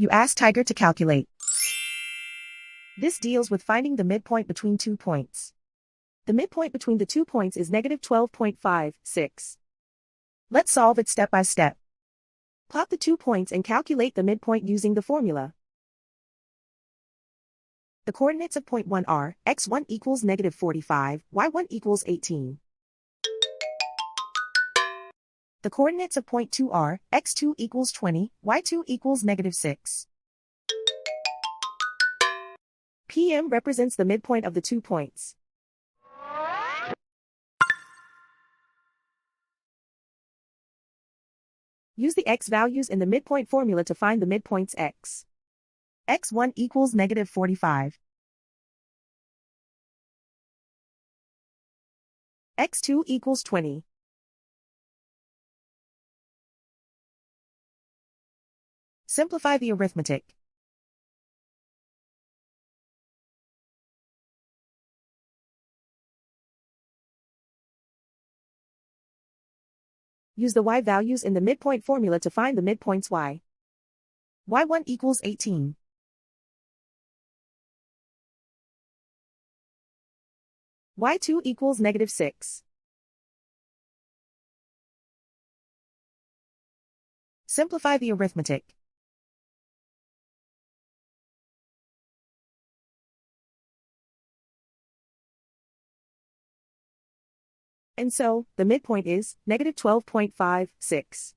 You ask Tiger to calculate. This deals with finding the midpoint between 2 points. The midpoint between the 2 points is negative 12.56. Let's solve it step by step. Plot the 2 points and calculate the midpoint using the formula. The coordinates of point 1 are, x1 equals negative 45, y1 equals 18. The coordinates of point 2 are, x2 equals 20, y2 equals negative 6. PM represents the midpoint of the 2 points. Use the x values in the midpoint formula to find the midpoints x. x1 equals negative 45. x2 equals 20. Simplify the arithmetic. Use the y values in the midpoint formula to find the midpoints y. y1 equals 18. y2 equals negative 6. Simplify the arithmetic. And so, the midpoint is negative 12.56.